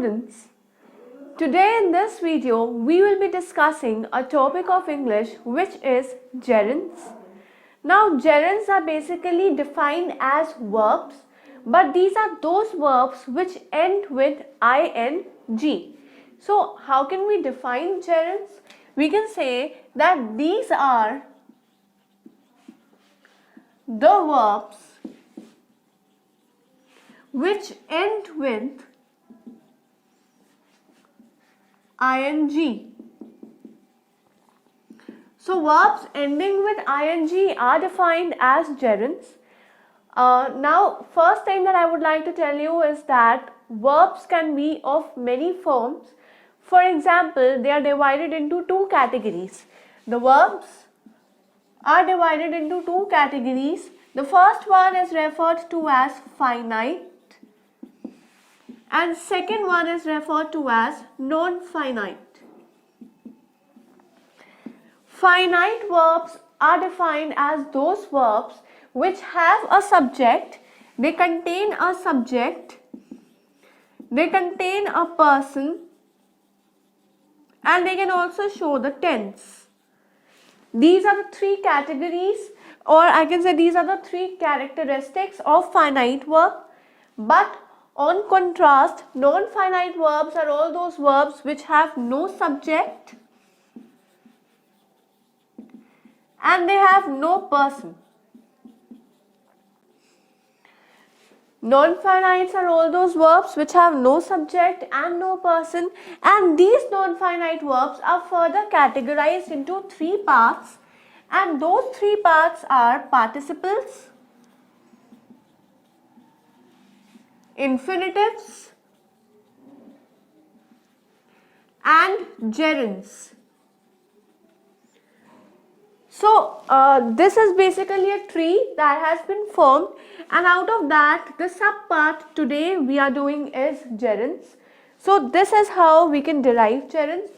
students, today in this video we will be discussing a topic of English which is gerunds. Now gerunds are basically defined as verbs, but these are those verbs which end with ing. So how can we define gerunds? We can say that these are the verbs which end with ing. So verbs ending with ing are defined as gerunds. Now first thing that I would like to tell you is that verbs can be of many forms. For example, they are divided into two categories. The verbs are divided into two categories. The first one is referred to as finite and second one is referred to as non-finite. Finite verbs are defined as those verbs which have a subject, they contain a subject, they contain a person, and they can also show the tense. These are the three categories, or I can say these are the three characteristics of finite verb. But on contrast, non-finite verbs are all those verbs which have no subject and they have no person. Non-finites are all those verbs which have no subject and no person, and these non-finite verbs are further categorized into three parts, and those three parts are participles, infinitives, and gerunds. So this is basically a tree that has been formed, and out of that the sub part today we are doing is gerunds. So this is how we can derive gerunds.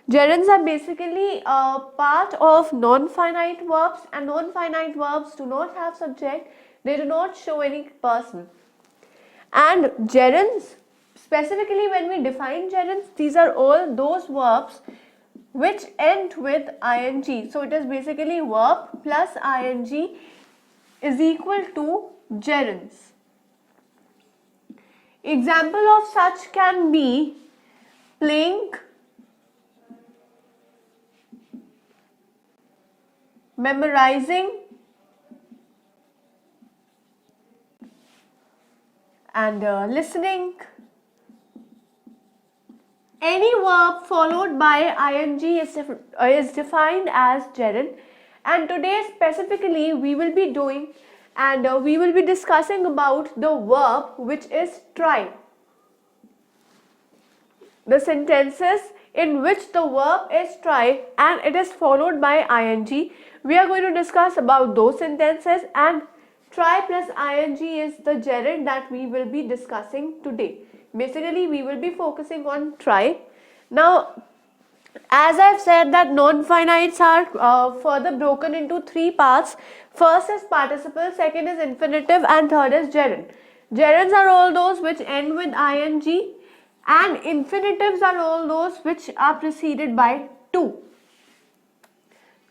Gerunds are basically a part of non-finite verbs, and non-finite verbs do not have subject, they do not show any person. And gerunds, specifically when we define gerunds, these are all those verbs which end with ing. So it is basically verb plus ing is equal to gerunds. Example of such can be playing, memorizing, and listening. Any verb followed by ing is defined as gerund, and today specifically we will be doing and we will be discussing about the verb which is try. The sentences in which the verb is try and it is followed by ing, we are going to discuss about those sentences, and try plus ing is the gerund that we will be discussing today. Basically we will be focusing on try. Now as I've said that non-finites are further broken into three parts. First is participle, second is infinitive, and third is gerund. Gerunds are all those which end with ing, and infinitives are all those which are preceded by to.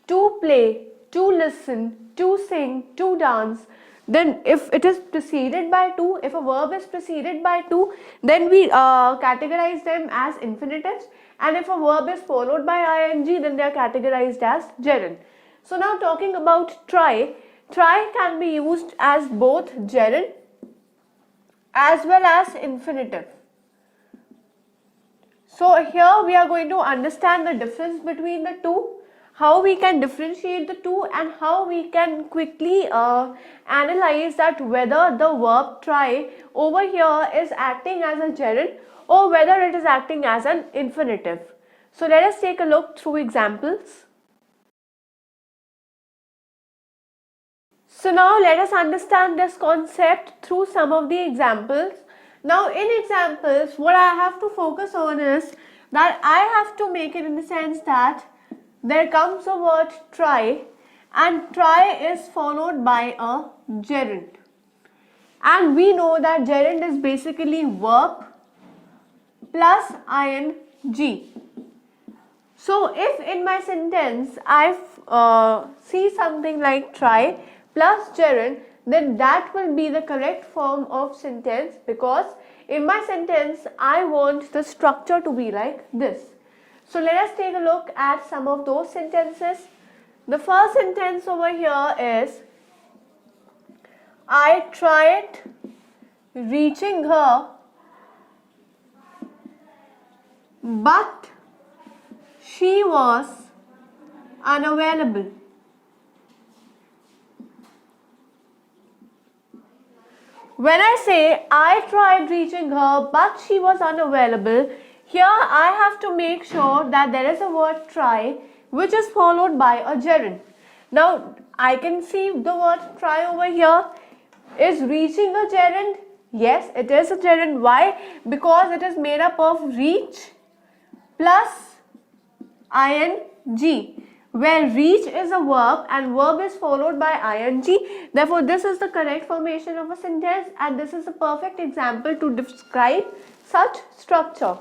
To play, to listen, to sing, to dance. Then if it is preceded by to, if a verb is preceded by to, then we categorize them as infinitives, and if a verb is followed by ing, then they are categorized as gerund. So now talking about try can be used as both gerund as well as infinitive. So here we are going to understand the difference between the two, how we can differentiate the two, and how we can quickly analyze that whether the verb try over here is acting as a gerund or whether it is acting as an infinitive. So let us take a look through examples. So now let us understand this concept through some of the examples. Now in examples, what I have to focus on is that I have to make it in the sense that there comes a word try, and try is followed by a gerund. And we know that gerund is basically verb plus ing. So if in my sentence I see something like try plus gerund, then that will be the correct form of sentence, because in my sentence I want the structure to be like this. So let us take a look at some of those sentences. The first sentence over here is, I tried reaching her, but she was unavailable. When I say I tried reaching her but she was unavailable, here I have to make sure that there is a word try which is followed by a gerund. Now I can see the word try over here. Is reaching a gerund? Yes, it is a gerund. Why? Because it is made up of reach plus ing, where reach is a verb and verb is followed by ing. Therefore, this is the correct formation of a sentence, and this is a perfect example to describe such structure.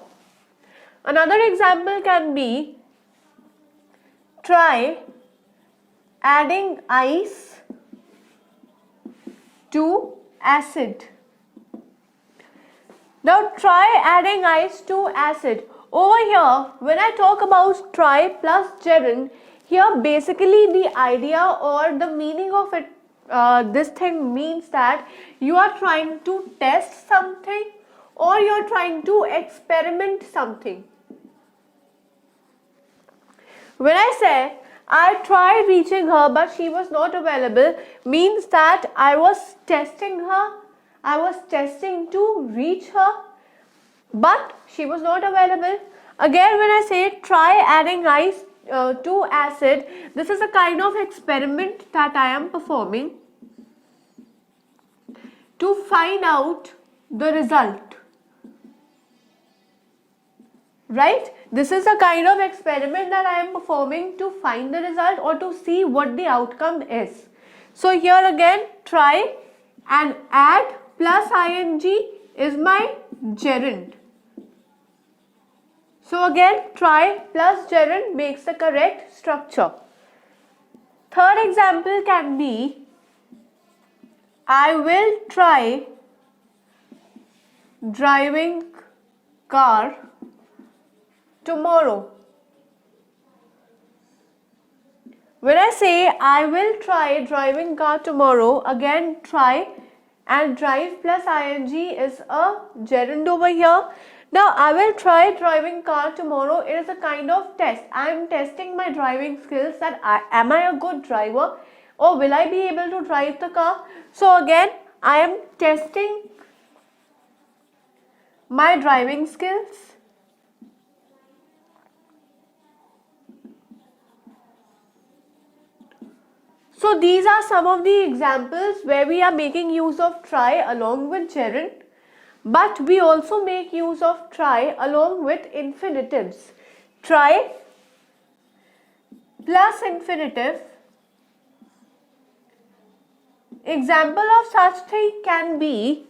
Another example can be, try adding ice to acid. Now try adding ice to acid. Over here, when I talk about try plus gerund, here basically the idea or the meaning of it, this thing means that you are trying to test something or you are trying to experiment something. When I say I tried reaching her but she was not available, means that I was testing her, I was testing to reach her, but she was not available. Again, when I say try adding ice to acid, this is a kind of experiment that I am performing to find out the result. Right? This is a kind of experiment that I am performing to find the result or to see what the outcome is. So here again, try and add plus ing is my gerund. So again, try plus gerund makes the correct structure. Third example can be, I will try driving car tomorrow. When I say I will try driving car tomorrow, again try and drive plus ing is a gerund over here. Now I will try driving car tomorrow. It is a kind of test. I am testing my driving skills, that am I a good driver or will I be able to drive the car. So again I am testing my driving skills. So these are some of the examples where we are making use of try along with gerund, but we also make use of try along with infinitives. Try plus infinitive. Example of such thing can be,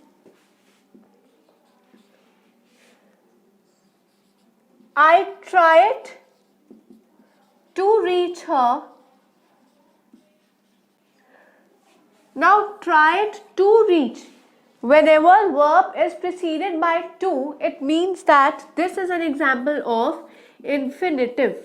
I tried to reach her. Now tried to reach. Whenever verb is preceded by to, it means that this is an example of infinitive.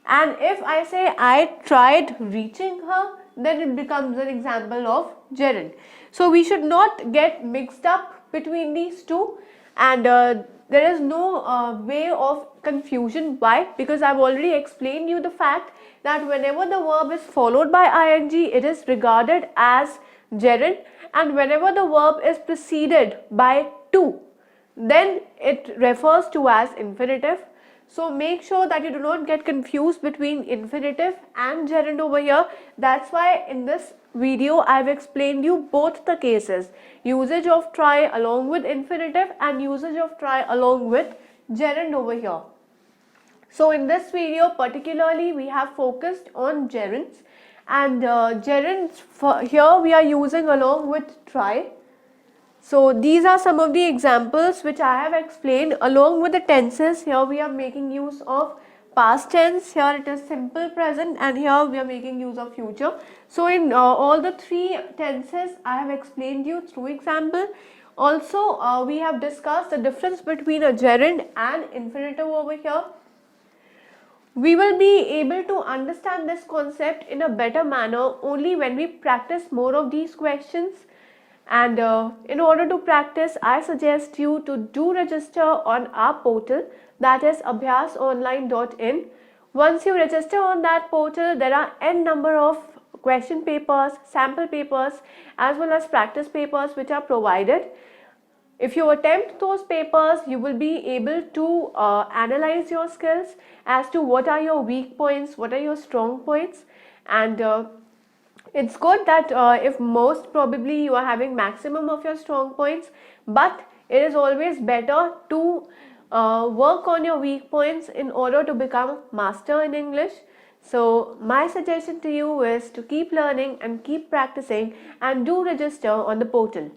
And if I say I tried reaching her, then it becomes an example of gerund. So we should not get mixed up between these two, and there is no way of confusion. Why? Because I've already explained you the fact that whenever the verb is followed by ing, it is regarded as gerund, and whenever the verb is preceded by to, then it refers to as infinitive. So make sure that you do not get confused between infinitive and gerund over here. That's why in this video I've explained you both the cases, usage of try along with infinitive and usage of try along with gerund over here. So in this video particularly we have focused on gerunds, and gerunds here we are using along with try. So these are some of the examples which I have explained along with the tenses. Here we are making use of past tense, here it is simple present, and here we are making use of future. So in all the three tenses I have explained you through example. Also we have discussed the difference between a gerund and infinitive over here. We will be able to understand this concept in a better manner only when we practice more of these questions. And in order to practice, I suggest you to do register on our portal, that is abhyasonline.in. Once you register on that portal, there are n number of question papers, sample papers, as well as practice papers which are provided. If you attempt those papers, you will be able to analyze your skills as to what are your weak points, what are your strong points, and it's good that if most probably you are having maximum of your strong points, but it is always better to work on your weak points in order to become master in English. So my suggestion to you is to keep learning and keep practicing and do register on the portal.